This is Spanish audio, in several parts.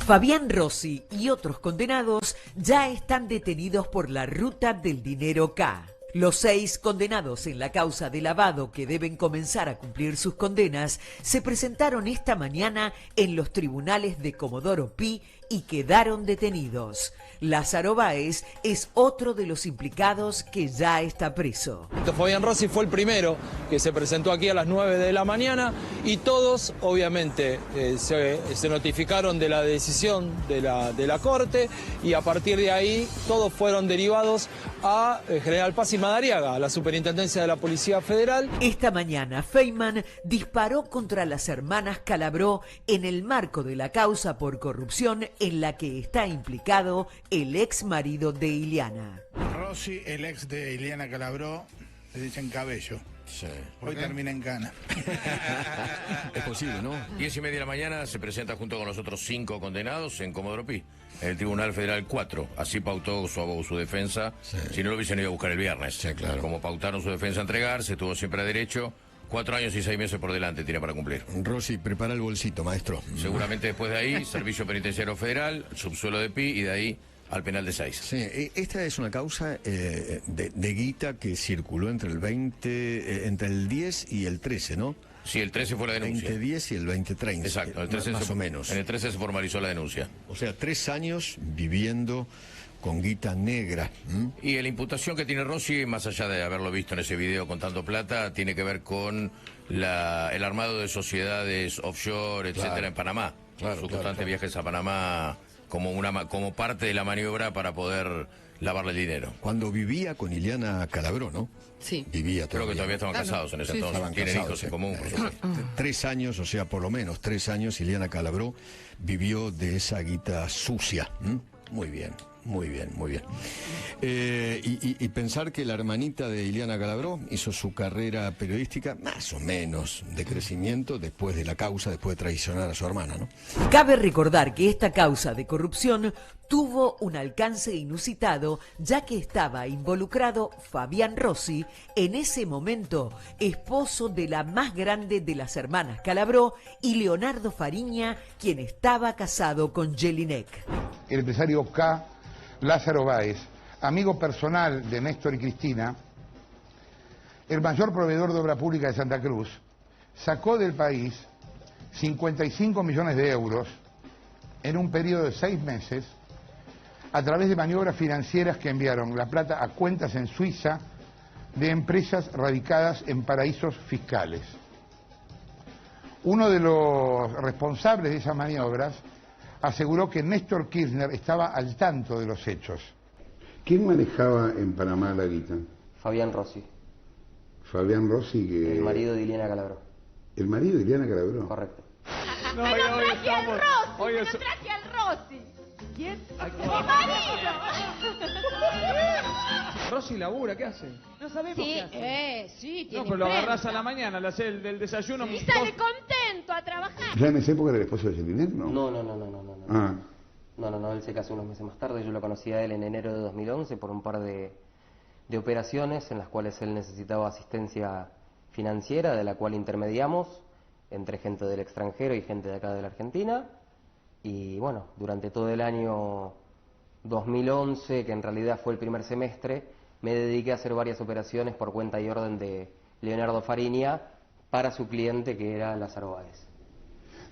Fabián Rossi y otros condenados ya están detenidos por la ruta del dinero K. Los 6 condenados en la causa de lavado que deben comenzar a cumplir sus condenas se presentaron esta mañana en los tribunales de Comodoro Pi y quedaron detenidos. Lázaro Báez es otro de los implicados que ya está preso. Fabián Rossi fue el primero que se presentó aquí a las 9 de la mañana y todos, obviamente, se notificaron de la decisión de la Corte y a partir de ahí todos fueron derivados a General Paz y Madariaga, a la Superintendencia de la Policía Federal. Esta mañana Feynman disparó contra las hermanas Calabró en el marco de la causa por corrupción en la que está implicado el ex marido de Iliana. Rossi, el ex de Iliana Calabró, le dicen Cabello. Sí. Hoy termina en cana. Es posible, ¿no? 10:30 de la mañana se presenta junto con los otros 5 condenados en Comodoro Pi, en el Tribunal Federal 4. Así pautó su abogado su defensa, Sí. si no lo hubiesen ido a buscar el viernes. Sí, claro. Como pautaron su defensa a entregarse, tuvo siempre a derecho. 4 años y 6 meses por delante tiene para cumplir. Rossi, prepara el bolsito, maestro. Seguramente después de ahí, Servicio Penitenciario Federal, subsuelo de Pi y de ahí al penal de 6. Sí, esta es una causa de guita que circuló entre el 10 y el 13, ¿no? Sí, el 13 fue la denuncia. 2010 y el 2030. Exacto, el 13 más o menos. En el 13 se formalizó la denuncia. O sea, 3 años viviendo con guita negra. Y la imputación que tiene Rossi, más allá de haberlo visto en ese video contando plata, tiene que ver con el armado de sociedades offshore, etcétera, Claro. en Panamá. Claro, Sus claro, constantes claro. viajes a Panamá como parte de la maniobra para poder lavarle el dinero. Cuando vivía con Iliana Calabró, ¿no? Sí. Vivía Creo todavía. que todavía estaban casados en ese Sí, sí. entonces. Estaban Tienen casados, hijos en sí. común, por supuesto. 3 años, o sea, por lo menos 3 años, Iliana Calabró vivió de esa guita sucia. Muy bien, muy bien, muy bien. Y pensar que la hermanita de Iliana Calabró hizo su carrera periodística más o menos de crecimiento después de la causa, después de traicionar a su hermana, ¿no? Cabe recordar que esta causa de corrupción tuvo un alcance inusitado, ya que estaba involucrado Fabián Rossi, en ese momento esposo de la más grande de las hermanas Calabró, y Leonardo Fariña, quien estaba casado con Jelinek. El empresario K. Lázaro Báez, amigo personal de Néstor y Cristina, el mayor proveedor de obra pública de Santa Cruz, sacó del país 55 millones de euros en un periodo de 6 meses a través de maniobras financieras que enviaron la plata a cuentas en Suiza de empresas radicadas en paraísos fiscales. Uno de los responsables de esas maniobras aseguró que Néstor Kirchner estaba al tanto de los hechos. ¿Quién manejaba en Panamá la guita? Fabián Rossi, Fabián Rossi, que... el marido de Iliana Calabró. ¿El marido de Iliana Calabró? Correcto. No, me lo traje al Rossi, me lo traje al Rossi. ¿Quién? ¡Mi marido! Rossi labura, ¿qué hace? No sabemos qué hace. Sí, tiene No, pero lo agarrás prensa. a la mañana, le haces del desayuno. Y sale contento a trabajar. ¿Ya en esa época era el esposo de Jelinek, no? No. Ah, No, él se casó unos meses más tarde. Yo lo conocí a él en enero de 2011 por un par de operaciones en las cuales él necesitaba asistencia financiera, de la cual intermediamos entre gente del extranjero y gente de acá de la Argentina. Y bueno, durante todo el año 2011, que en realidad fue el primer semestre, me dediqué a hacer varias operaciones por cuenta y orden de Leonardo Fariña para su cliente, que era Lázaro Báez.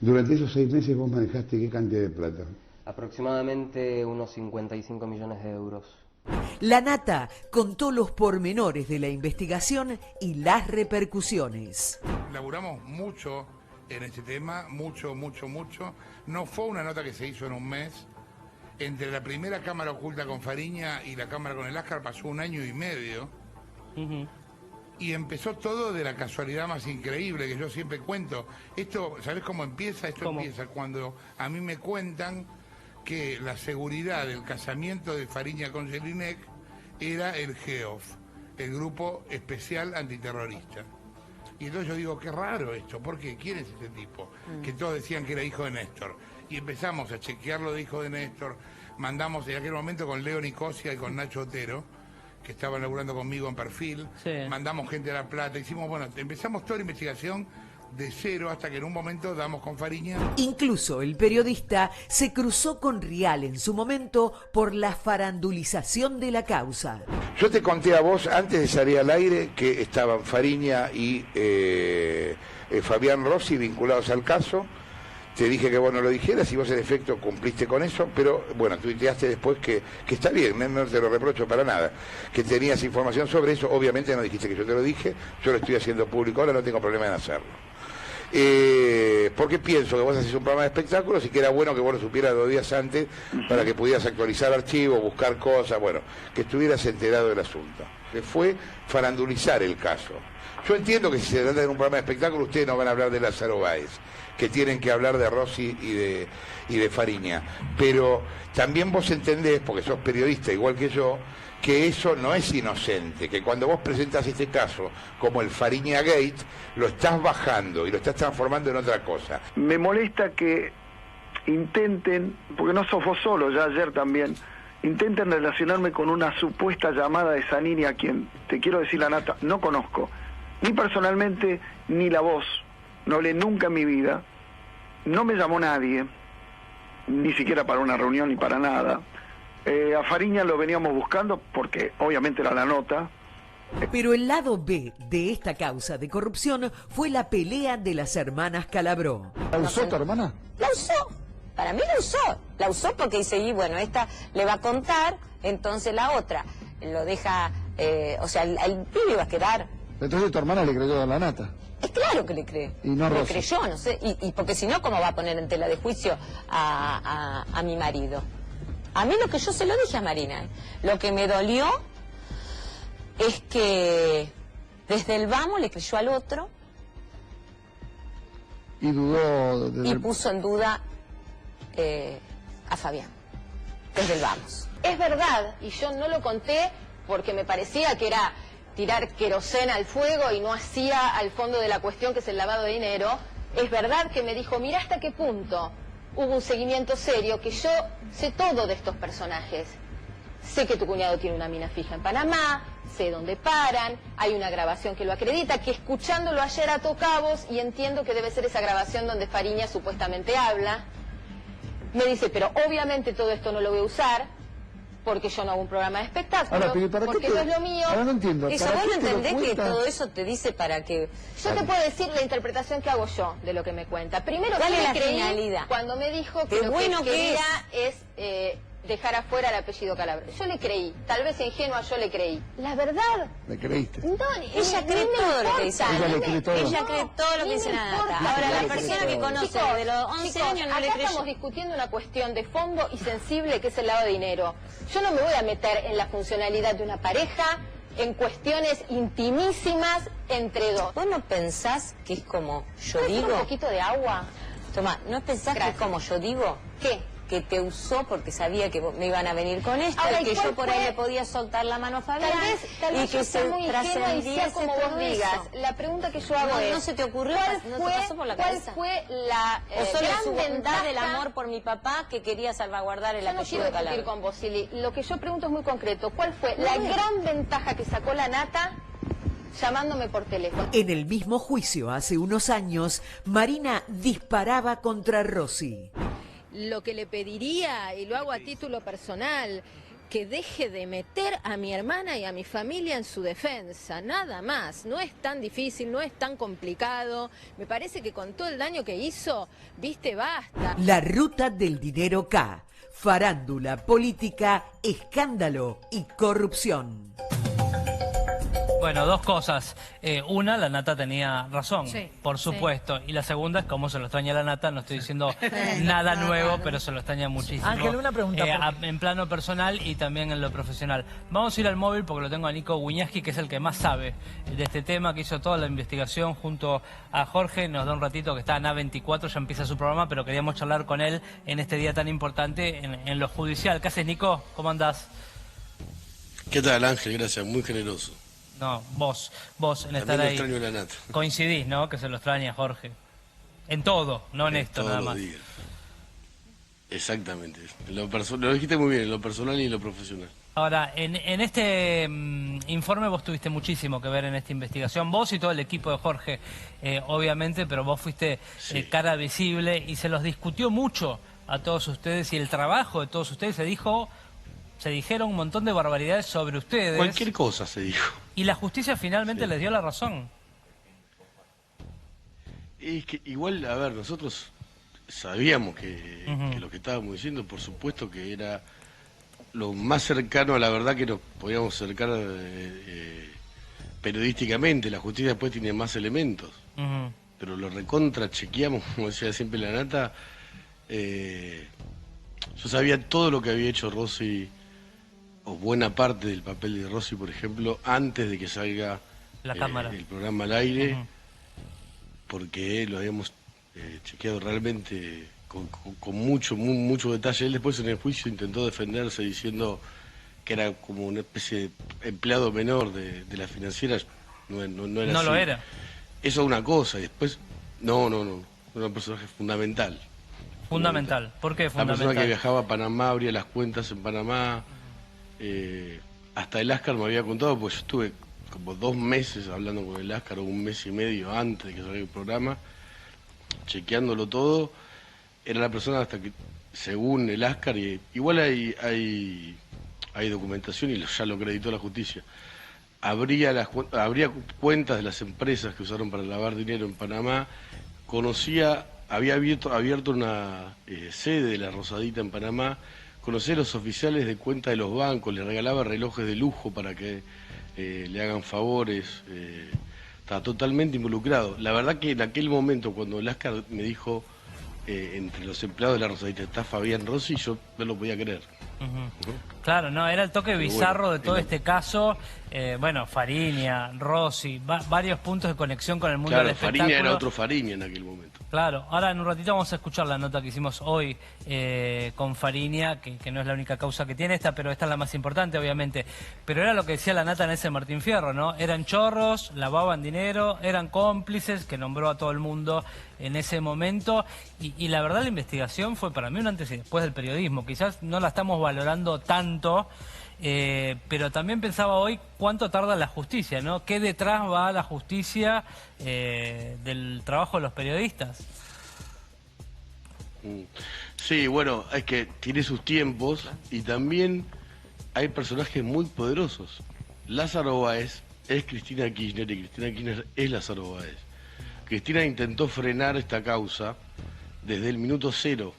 durante esos 6 meses vos manejaste qué cantidad de plata. Aproximadamente unos 55 millones de euros. La Nata contó los pormenores de la investigación y las repercusiones. Laburamos mucho en este tema, mucho. No fue una nota que se hizo en un mes. Entre la primera cámara oculta con Fariña y la cámara con el Ascar pasó 1 año y medio. Y empezó todo de la casualidad más increíble que yo siempre cuento. Esto, ¿sabés cómo empieza? Esto empieza cuando a mí me cuentan que la seguridad del casamiento de Fariña con Jelinek era el GEOF, el Grupo Especial Antiterrorista. Y entonces yo digo, qué raro esto, ¿por qué? ¿Quién es este tipo? Que todos decían que era hijo de Néstor. Y empezamos a chequearlo de hijo de Néstor, mandamos en aquel momento con Leo Nicosia y con Nacho Otero, que estaban laburando conmigo en Perfil, mandamos gente a La Plata, empezamos toda la investigación de cero hasta que en un momento damos con Fariña. Incluso el periodista se cruzó con Rial en su momento por la farandulización de la causa. Yo te conté a vos, antes de salir al aire, que estaban Fariña y Fabián Rossi vinculados al caso. Te dije que vos no lo dijeras y vos en efecto cumpliste con eso, pero bueno, tuiteaste después que está bien, no te lo reprocho para nada, que tenías información sobre eso. Obviamente no dijiste que yo te lo dije, yo lo estoy haciendo público ahora, no tengo problema en hacerlo. Porque pienso que vos haces un programa de espectáculos y que era bueno que vos lo supieras 2 días antes para que pudieras actualizar archivos, buscar cosas, bueno, que estuvieras enterado del asunto. Que fue farandulizar el caso. Yo entiendo que si se trata de un programa de espectáculo ustedes no van a hablar de Lázaro Báez, que tienen que hablar de Rossi y de Fariña, pero también vos entendés, porque sos periodista igual que yo, que eso no es inocente, que cuando vos presentas este caso como el Fariña Gate, lo estás bajando y lo estás transformando en otra cosa. Me molesta que intenten, porque no sos vos solo, ya ayer también, intenten relacionarme con una supuesta llamada de Zanini, a quien, te quiero decir la nata, no conozco, ni personalmente, ni la voz. No hablé nunca en mi vida, no me llamó nadie, ni siquiera para una reunión ni para nada. A Fariña lo veníamos buscando porque obviamente era la nota. Pero el lado B de esta causa de corrupción fue la pelea de las hermanas Calabró. ¿La usó tu hermana? La usó, para mí la usó porque dice, y bueno, esta le va a contar, entonces la otra lo deja, o sea, el pibe iba a quedar. Entonces tu hermana le creyó a la nata. Es claro que le cree. Y no le Rossi. creyó, no sé, y porque si no, ¿cómo va a poner en tela de juicio a mi marido? A mí lo que yo se lo dije a Marina, lo que me dolió es que desde el vamos le creyó al otro. Y dudó... Y puso en duda a Fabián, desde el vamos. Es verdad, y yo no lo conté porque me parecía que era tirar querosena al fuego y no hacía al fondo de la cuestión, que es el lavado de dinero. Es verdad que me dijo, mira hasta qué punto hubo un seguimiento serio, que yo sé todo de estos personajes. Sé que tu cuñado tiene una mina fija en Panamá, sé dónde paran, hay una grabación que lo acredita, que escuchándolo ayer ató cabos y entiendo que debe ser esa grabación donde Fariña supuestamente habla. Me dice, pero obviamente todo esto no lo voy a usar, porque yo no hago un programa de espectáculo, porque no es lo mío. Ahora no entiendo. Eso vos no entendés que todo eso te dice para que... Yo te puedo decir la interpretación que hago yo de lo que me cuenta. Primero, ¿cuál yo es le la creí finalidad? Cuando me dijo que lo bueno que quería es dejar afuera el apellido Calabró. Yo le creí, tal vez ingenua yo le creí. La verdad... ¿Le creíste? No, ella cree todo lo que dice. Ella le cree todo. Ella cree todo lo que dice la nata. Ahora, la persona que conoce de los 11 años no le cree. Estamos discutiendo una cuestión de fondo y sensible que es el lavado de dinero. Yo no me voy a meter en la funcionalidad de una pareja, en cuestiones intimísimas entre dos. ¿Vos no pensás que es como yo digo? ¿Un poquito de agua? Toma, ¿no pensás que es como yo digo? ¿Qué? Que te usó porque sabía que me iban a venir con esto. Ahora, y que yo por ahí le podía soltar la mano a Fabián. Tal vez y que se trascendiese como vos digas. La pregunta que yo hago es... ¿No se te ocurrió? ¿No te pasó por la cabeza? ¿Cuál fue la o solo su bondad del amor por mi papá que quería salvaguardar el apellido de Calabró? Yo no quiero discutir con vos, Silly. Lo que yo pregunto es muy concreto. ¿Cuál fue la gran ventaja que sacó la nata llamándome por teléfono? En el mismo juicio hace unos años, Marina disparaba contra Rossi. Lo que le pediría, y lo hago a título personal, que deje de meter a mi hermana y a mi familia en su defensa, nada más. No es tan difícil, no es tan complicado. Me parece que con todo el daño que hizo, viste, basta. La ruta del dinero K. Farándula, política, escándalo y corrupción. Bueno, dos cosas. Una, la nata tenía razón, sí, por supuesto. Sí. Y la segunda es cómo se lo extraña la nata. No estoy diciendo nada nuevo, pero se lo extraña muchísimo. Ángel, una pregunta. En plano personal y también en lo profesional. Vamos a ir al móvil porque lo tengo a Nico Wiñaski, que es el que más sabe de este tema, que hizo toda la investigación junto a Jorge. Nos da un ratito que está en A24, ya empieza su programa, pero queríamos charlar con él en este día tan importante en lo judicial. ¿Qué haces, Nico? ¿Cómo andás? ¿Qué tal, Ángel? Gracias, muy generoso. No, vos en estar ahí. Extraño la nata. Coincidís, ¿no? Que se lo extraña Jorge. En todo, no en esto nada más. Exactamente. Lo dijiste muy bien, en lo personal y en lo profesional. Ahora, en este informe vos tuviste muchísimo que ver en esta investigación, vos y todo el equipo de Jorge, obviamente, pero vos fuiste cara visible y se los discutió mucho a todos ustedes y el trabajo de todos ustedes se dijeron un montón de barbaridades sobre ustedes. Cualquier cosa se dijo. Y la justicia finalmente les dio la razón. Es que igual, a ver, nosotros sabíamos que lo que estábamos diciendo, por supuesto que era lo más cercano a la verdad que nos podíamos acercar periodísticamente. La justicia después tiene más elementos, pero lo recontra chequeamos, como decía siempre la Nata. Yo sabía todo lo que había hecho Rossi, o buena parte del papel de Rossi, por ejemplo, antes de que salga el programa al aire, porque lo habíamos chequeado realmente con mucho detalle. Él después en el juicio intentó defenderse diciendo que era como una especie de empleado menor de la financiera. No era no así. lo era. Eso es una cosa, y después, no, era un personaje fundamental. Fundamental. ¿Por qué fundamental? La persona que viajaba a Panamá, abría las cuentas en Panamá. Hasta el Ascar me había contado, pues yo estuve como 2 meses hablando con el Ascar, o 1 mes y medio antes de que saliera el programa, chequeándolo todo. Era la persona hasta que, según el Ascar, y igual hay documentación y ya lo acreditó la justicia, habría cuentas de las empresas que usaron para lavar dinero en Panamá, había abierto una sede de la Rosadita en Panamá, conocía a los oficiales de cuenta de los bancos, les regalaba relojes de lujo para que le hagan favores, estaba totalmente involucrado. La verdad que en aquel momento, cuando el Ascar me dijo, entre los empleados de la Rosadita está Fabián Rossi, yo no lo podía creer. Claro, no, era el toque Pero bizarro bueno, de todo este caso. Fariña, Rossi, varios puntos de conexión con el mundo del espectáculo. Fariña era otro Fariña en aquel momento. Claro, ahora en un ratito vamos a escuchar la nota que hicimos hoy con Fariña, que no es la única causa que tiene esta, pero esta es la más importante, obviamente. Pero era lo que decía la Nata en ese Martín Fierro, ¿no? Eran chorros, lavaban dinero, eran cómplices, que nombró a todo el mundo en ese momento. Y la verdad la investigación fue para mí un antes y después del periodismo. Quizás no la estamos valorando tanto, pero también pensaba hoy cuánto tarda la justicia, ¿no? ¿Qué detrás va la justicia del trabajo de los periodistas? Sí, bueno, es que tiene sus tiempos y también hay personajes muy poderosos. Lázaro Báez es Cristina Kirchner y Cristina Kirchner es Lázaro Báez. Cristina intentó frenar esta causa desde el minuto cero,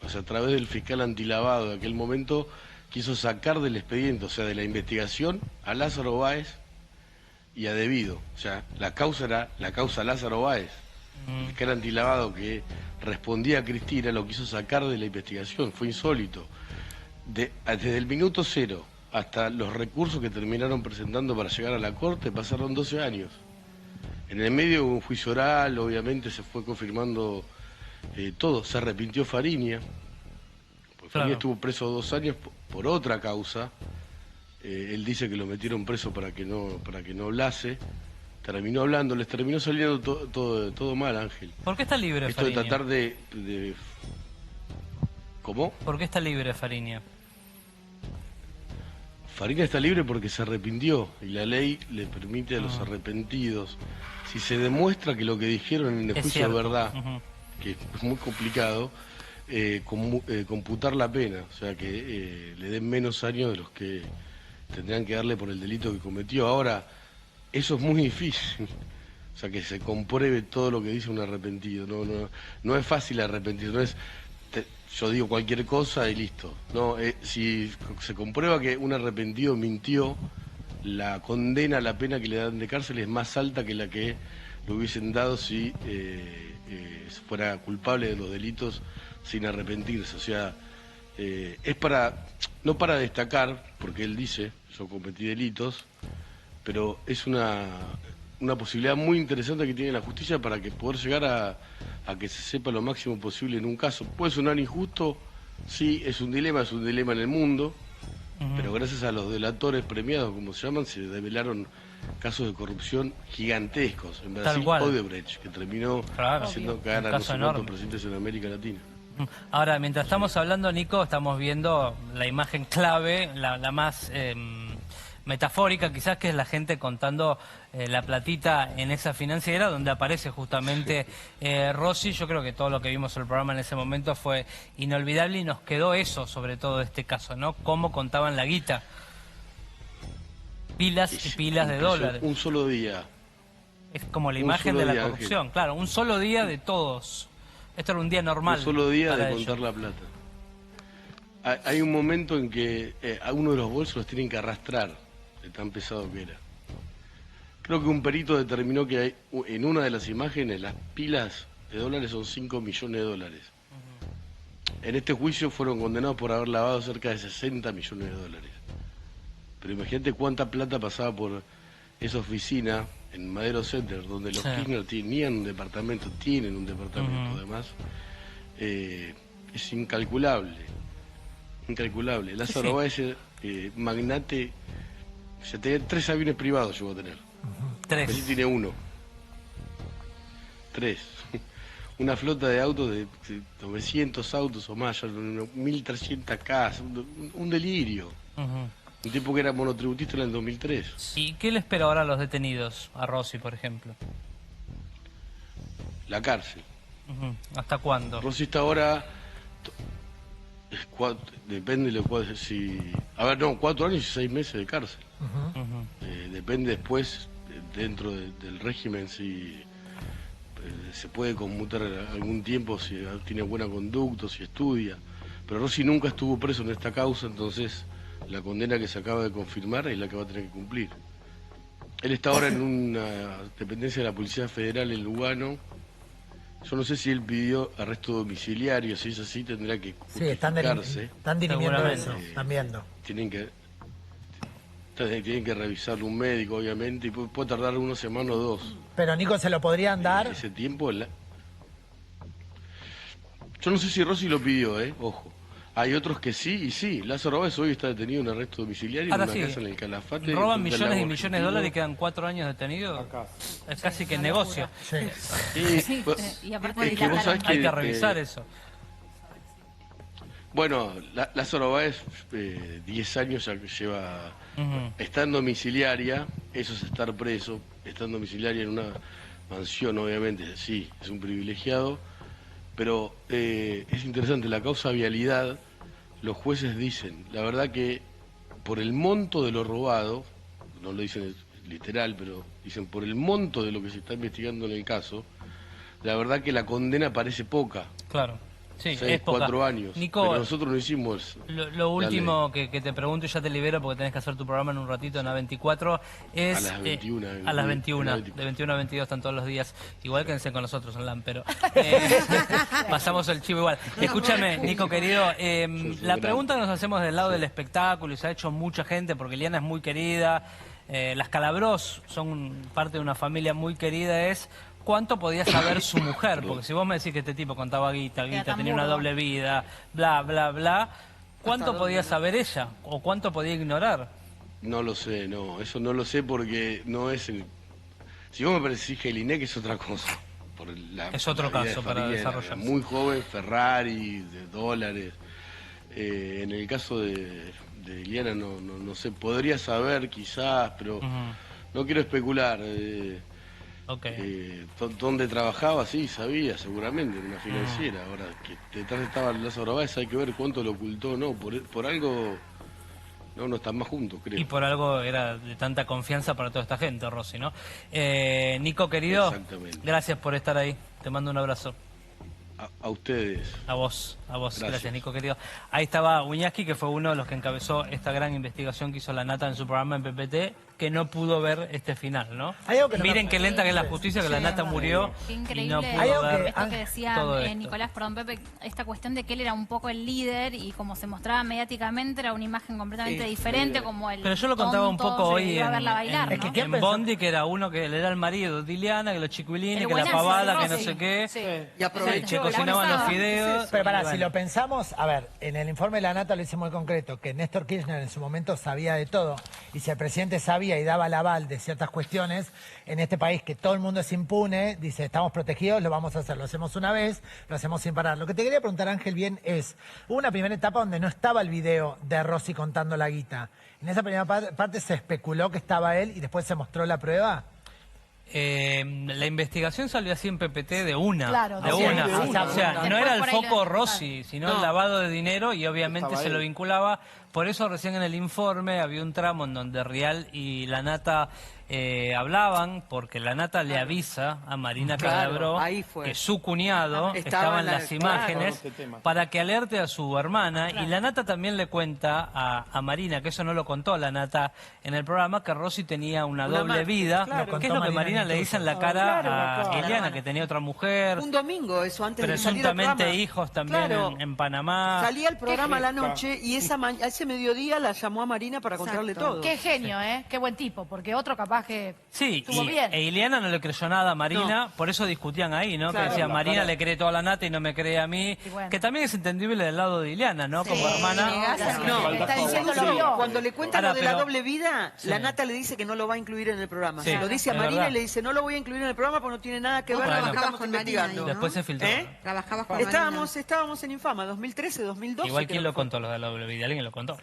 o sea, a través del fiscal antilavado de aquel momento. Quiso sacar del expediente, o sea, de la investigación, a Lázaro Báez y a Debido. O sea, la causa era la causa Lázaro Báez. El fiscal antilavado que respondía a Cristina lo quiso sacar de la investigación. Fue insólito. Desde el minuto cero hasta los recursos que terminaron presentando para llegar a la corte pasaron 12 años. En el medio hubo un juicio oral, obviamente se fue confirmando todo. Se arrepintió Fariña. Fariña estuvo preso 2 años por otra causa. Él dice que lo metieron preso para que no hablase. Terminó hablando, les terminó saliendo todo mal, Ángel. ¿Por qué está libre Esto Fariña? de tratar de... ¿Cómo? ¿Por qué está libre Fariña? Fariña está libre porque se arrepintió y la ley le permite a los arrepentidos, si se demuestra que lo que dijeron en el juicio es verdad, que es muy complicado, computar la pena, o sea que le den menos años de los que tendrían que darle por el delito que cometió. Ahora, eso es muy difícil, o sea que se compruebe todo lo que dice un arrepentido. No es fácil arrepentir, no es yo digo cualquier cosa y listo. No, si se comprueba que un arrepentido mintió, la condena, la pena que le dan de cárcel es más alta que la que le hubiesen dado si fuera culpable de los delitos sin arrepentirse. O sea, es no para destacar, porque él dice, yo cometí delitos, pero es una posibilidad muy interesante que tiene la justicia para que poder llegar a que se sepa lo máximo posible en un caso. Puede sonar injusto, sí, es un dilema en el mundo, pero gracias a los delatores premiados, como se llaman, se develaron casos de corrupción gigantescos. En Brasil, Odebrecht, que terminó haciendo caer a no sé cuántos presidentes en América Latina. Ahora, mientras estamos hablando, Nico, estamos viendo la imagen clave, la más metafórica quizás, que es la gente contando la platita en esa financiera donde aparece justamente Rossi. Yo creo que todo lo que vimos en el programa en ese momento fue inolvidable y nos quedó eso, sobre todo este caso, ¿no? Cómo contaban la guita. Pilas y pilas de dólares. Un solo día. Es como la imagen de la corrupción, Ángel. Claro, un solo día de todos. Esto era un día normal. Un solo día de ellos. contar la plata. Hay un momento en que a uno de los bolsos los tienen que arrastrar, de tan pesado que era. Creo que un perito determinó que en una de las imágenes las pilas de dólares son 5 millones de dólares. En este juicio fueron condenados por haber lavado cerca de 60 millones de dólares. Pero imagínate cuánta plata pasaba por esa oficina en Madero Center, donde los Kirchner tienen un departamento, además. Es incalculable. Incalculable. Lázaro Báez, magnate, se tenía 3 aviones privados, llegó a tener. 3. Él tiene 1. 3. Una flota de autos de 900 autos o más, 1.300 casas, un delirio. Un tipo que era monotributista en el 2003. ¿Y qué le espera ahora a los detenidos? A Rossi, por ejemplo. La cárcel. ¿Hasta cuándo? Rossi está ahora... Depende de lo cual... Si, a ver, no, 4 años y 6 meses de cárcel. Depende después, dentro del régimen, si se puede conmutar algún tiempo, si tiene buena conducta, si estudia. Pero Rossi nunca estuvo preso en esta causa, entonces... La condena que se acaba de confirmar es la que va a tener que cumplir. Él está ahora en una dependencia de la Policía Federal en Lugano. Yo no sé si él pidió arresto domiciliario, si es así tendrá que justificarse. Están dirimiendo eso, están viendo. Tienen que revisarlo un médico, obviamente, y puede tardar una semana o 2. Pero, Nico, ¿se lo podrían dar? Ese tiempo... Yo no sé si Rossi lo pidió, ojo. Hay otros que sí, y sí. Lázaro Báez hoy está detenido en arresto domiciliario en una casa en el Calafate. Roban millones y millones de dólares y quedan 4 años detenidos. Es casi que negocio. Y aparte hay que revisar eso. Bueno, Lázaro Báez, 10 años ya que lleva... Está en domiciliaria, eso es estar preso. Está en domiciliaria en una mansión, obviamente, sí, es un privilegiado. Pero es interesante, la causa vialidad, los jueces dicen, la verdad que por el monto de lo robado, no lo dicen literal, pero dicen por el monto de lo que se está investigando en el caso, la verdad que la condena parece poca. Claro. Sí, 6, es poca. 4 años. Nico, pero nosotros no hicimos... Lo último que te pregunto, y ya te libero porque tenés que hacer tu programa en un ratito en A24, es... A las 21. A las 21, de 21 a 22 están todos los días. Igual quédense con nosotros en LAM, pero pasamos el chivo igual. Escúchame, Nico querido, la pregunta que nos hacemos del lado del espectáculo, y se ha hecho mucha gente, porque Liliana es muy querida, las Calabrós son parte de una familia muy querida, es... ¿Cuánto podía saber su mujer? Porque si vos me decís que este tipo contaba guita, tenía una doble vida, bla, bla, bla, ¿cuánto podía saber ella? ¿O cuánto podía ignorar? No lo sé, no, eso no lo sé porque no es el... Si vos me parecís Jelinek es otra cosa. Es otro caso para desarrollar. Muy joven, Ferrari, de dólares. En el caso de Liliana no sé, podría saber quizás, pero no quiero especular. ¿Dónde trabajaba? Sí, sabía, seguramente, en una financiera. Ahora, que detrás estaba Lázaro Báez, hay que ver cuánto lo ocultó o no. Por algo, no están más juntos, creo. Y por algo era de tanta confianza para toda esta gente, Rossi, ¿no? Nico, querido, gracias por estar ahí. Te mando un abrazo. A ustedes. A vos. Gracias, Nico, querido. Ahí estaba Wiñaski, que fue uno de los que encabezó esta gran investigación que hizo la Nata en su programa en PPT, que no pudo ver este final, ¿no? Miren qué lenta que es la justicia, que la Nata murió y no pudo ver esto que decía Nicolás, perdón, Pepe, esta cuestión de que él era un poco el líder y como se mostraba mediáticamente era una imagen completamente diferente, como el Pero yo lo contaba un poco hoy en Bondi, que era uno que él era el marido de Diliana, que los chiquilines, que la pavada, que no sé qué. Y aprovechó, que cocinaban los fideos. Pero pará, si lo pensamos, a ver, en el informe de la Nata lo hice muy concreto, que Néstor Kirchner en su momento sabía de todo, y si el presidente sabía sabía y daba el aval de ciertas cuestiones, en este país que todo el mundo es impune, dice, estamos protegidos, lo vamos a hacer. Lo hacemos una vez, lo hacemos sin parar. Lo que te quería preguntar, Ángel, bien es, hubo una primera etapa donde no estaba el video de Rossi contando la guita. En esa primera parte se especuló que estaba él y después se mostró la prueba. La investigación salió así en PPT de una. Claro, de una. O sea, no era el foco Rossi, sino el lavado de dinero y obviamente se lo vinculaba. Por eso recién en el informe había un tramo en donde Rial y la Nata hablaban, porque la Nata le avisa a Marina Calabró que su cuñado estaba en las imágenes para que alerte a su hermana. Y la Nata también le cuenta a Marina, que eso no lo contó la Nata en el programa, que Rossi tenía una doble vida, que es lo que Marina le dice en la cara a Ileana, que tenía otra mujer. Un domingo, eso antes de salir al programa. Presuntamente hijos también en Panamá. Salía el programa a la noche y ese mediodía la llamó a Marina para contarle todo. Qué genio, qué buen tipo, porque otro capaz que estuvo bien. E Ileana no le creyó nada a Marina, por eso discutían ahí, ¿no? Claro, que decía, Marina le cree toda la Nata y no me cree a mí. Bueno. Que también es entendible del lado de Ileana, ¿no? Como hermana. Está diciendo lo vio. Cuando le cuenta lo de la doble vida, Sí. la Nata le dice que no lo va a incluir en el programa. Sí, Se lo dice a es Marina verdad. y le dice, no lo voy a incluir en el programa porque no tiene nada que ver con lo que estamos investigando. Después se filtró. Trabajabas con Estábamos en Infama, 2013, 2012. Igual, ¿quién lo contó lo de la doble vida? ¿Alguien lo contó?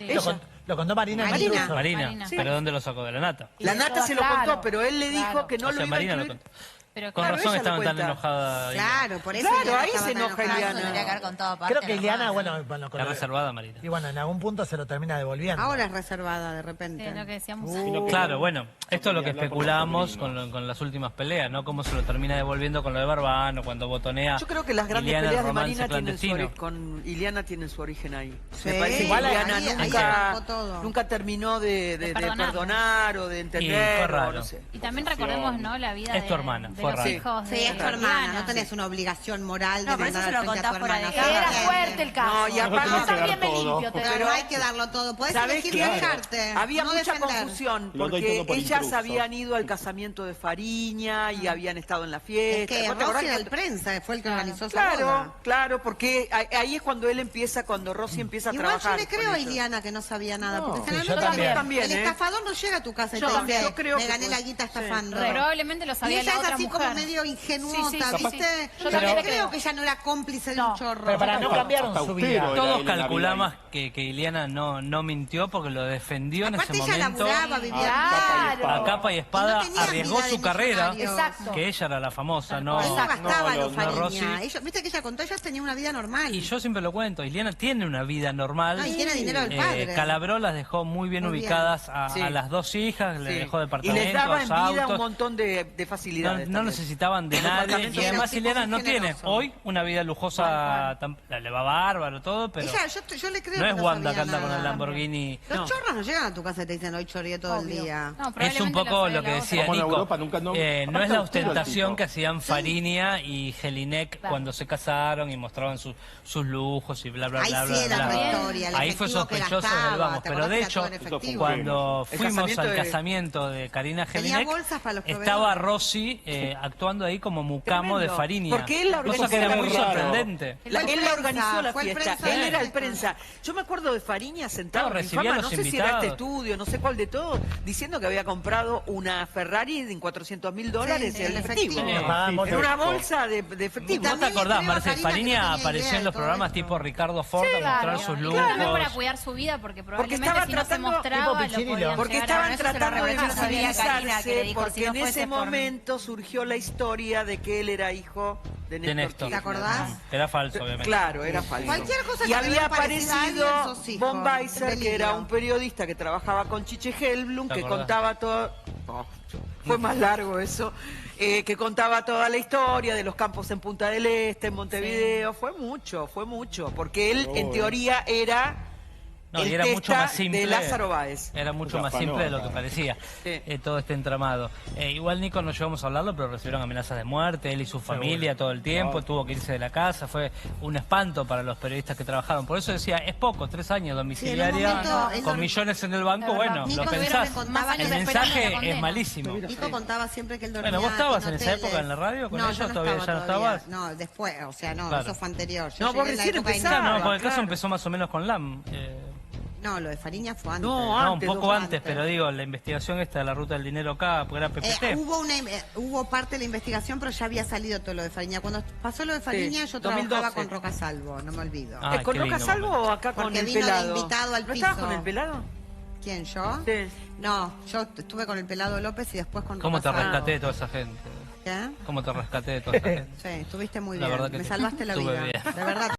Lo contó Marina. Marina. Sí. ¿Pero dónde lo sacó? ¿De la Nata? La Nata se lo contó, pero él le dijo que no O lo sea, iba a Marina lo incluir. contó. Pero Con claro, razón ella lo estaban tan cuenta. enojada. Claro, por eso Claro, Ileana ahí estaba se tan enoja enojada. Ileana. Tendría que haber contado aparte. Creo que Ileana, normal. bueno, con La lo de- reservada, Marina. Y bueno, en algún punto se lo termina devolviendo. Ahora es reservada de repente. lo que decíamos. Claro, bueno, esto es lo que especulamos con las últimas peleas, ¿no? Cómo se lo termina devolviendo con lo de Barbano, cuando botonea. Yo creo que las grandes Ileana, peleas el de romance Marina tienen clandestino. con Ileana tienen su origen ahí. Sí, Me parece que igual Ileana ahí se nunca, arrancó todo. nunca terminó de perdonar o de fue entender. raro. O no sé. Y también recordemos, ¿no? La vida Es tu hermana, de fue los raro. hijos Sí, de es tu hermana, Ileana. no tenés una obligación moral de No, por eso mandar se lo al frente a tu contás fuera de hermana. cámara. Era fuerte el caso. No, y aparte Yo también me limpio. Pero no hay que darlo todo. Podés ¿Sabés elegir qué? dejarte. Había no mucha defender. confusión Lo doy porque todo por ellas intruso. habían ido al casamiento de Fariña y habían estado en la fiesta. Es que ¿Vos te acordás Rossi que- del prensa fue el que organizó esa Claro, boda. claro, porque ahí es cuando él empieza, cuando Rossi empieza a Igual trabajar. yo le creo con a ellos. Ileana que no sabía nada, No, porque sí, generalmente yo también, el estafador no llega a tu casa y Yo te también, dice, yo creo me que gané fue- la guita estafando. Probablemente lo Y sabía ella la es otra así mujer. como medio ingenuota, Sí, sí, sí, ¿viste? sí. Yo Yo también le creo creo. que ella no era cómplice de un chorro. Pero para no cambiaron su vida. Todos calculamos que Ileana no mintió porque lo defendió en ese Aparte ella momento. laburaba, vivía A capa y espada, Y no tenía arriesgó vida de su carrera, millonario. Exacto. que ella era la famosa, no, Ahí no gastaba los no Rossi. Fariña. Viste que ella contó, ella tenía una vida normal. Y yo siempre lo cuento, Ileana tiene una vida normal. No, y tiene dinero del padre. Calabró las dejó muy bien Muy bien. ubicadas a Sí. las dos hijas, le Sí. dejó Y departamentos, les daba en vida autos. un montón de facilidades. No también. necesitaban de nadie Departamentos y además de tipo Ileana no muy tiene generoso. hoy una vida lujosa, le va bárbaro todo, pero Ella, yo le creo no que es no Wanda que sabía anda con el nada. Lamborghini. Los chorros no llegan a tu casa y te dicen hoy choré todo el día. Es un poco lo que decía Como en Nico. Europa nunca- no- No es aparte la austero el ostentación tipo. que hacían Fariña y Jelinek cuando se casaron y mostraban sus lujos y bla, bla, Ahí bla, sí bla, era bla. otra historia, el Ahí fue efectivo que sospechoso gastaba, del vamos. ¿te Pero acordás de que era hecho, todo en efectivo? cuando El fuimos casamiento al de- casamiento de Karina Tenía Jelinek, bolsas para los proveedores. estaba Rossi actuando ahí como mucamo de Tremendo. Fariña. Porque él la Cosa que era muy organizó. sorprendente. Él la organizó la fue el fiesta, prensa él de era el México. prensa. Yo me acuerdo de Fariña sentado No, en recibía Infama, a no los sé si era este invitados. estudio, no sé cuál de todos, diciendo que había comprado una Ferrari en $400.000 Sí, en en efectivo. efectivo. En una bolsa de efectivo. ¿No te también acordás, le creo a Marce? Fariña que Fariña tenía apareció idea en los de todo programas esto. tipo Ricardo Ford a mostrar sus Y lujos. también para cuidar su vida, porque probablemente estaban si no se tratando- mostraba, tipo lo Pichirilo. podían Porque llegar a- estaban eso se lo tratando de reprochaba todavía a Karina, que le visibilizarse, dijo, porque si no en fuese ese por mí. momento surgió la historia de que él era hijo de De Néstor Néstor. ¿Te acordás? Era falso, obviamente. Claro, era falso. Cualquier cosa y que había te parecida a alguien, aparecido sos hijo. Von Weiser, que Delirio. era un periodista que trabajaba con Chiche Helblum, ¿Te que acordás? contaba todo... No, fue más largo eso. Que contaba toda la historia de los campos en Punta del Este, en Montevideo. Fue mucho, porque él, en teoría, era... No, el y era mucho testa más simple. de Lázaro Báez. Era mucho Una más simple de lo que panota. parecía. Sí. Todo este entramado. Igual, Nico, no llegamos a hablarlo, pero recibieron amenazas de muerte, él y su familia todo el tiempo, tuvo que irse de la casa, fue un espanto para los periodistas que trabajaron. Por eso decía, es poco, 3 años domiciliaria, momento, él con no- millones en el banco, bueno, Nico lo Severo pensás. me contaba El que esperando la mensaje condena. es malísimo. Nico contaba siempre que él dormía Bueno, ¿vos estabas en esa hoteles. época en la radio con no, ellos? yo no ¿Todavía estaba ya no todavía. estabas? No, después, o sea, no, Claro. eso fue anterior. Yo No, llegué vos en la recién época de empezabas. No, Nico. porque el caso claro. empezó más o menos con LAM. No, lo de Fariña fue antes. No, un poco antes, pero digo, la investigación esta de la ruta del dinero acá, porque era PPT. Hubo parte de la investigación, pero ya había salido todo lo de Fariña. Cuando pasó lo de Fariña, yo trabajaba con Roca Salvo, no me olvido. ¿Con Roca Salvo o acá con el pelado? Porque vino de invitado al ¿No piso. estabas con el pelado? ¿Quién, yo? Sí. No, yo estuve con el pelado López y después con ¿Cómo Roca te rescaté de toda esa gente? ¿Qué? ¿Cómo te rescaté de toda esa gente? Sí, estuviste muy La bien. verdad que Me salvaste la estuve vida. bien. De verdad.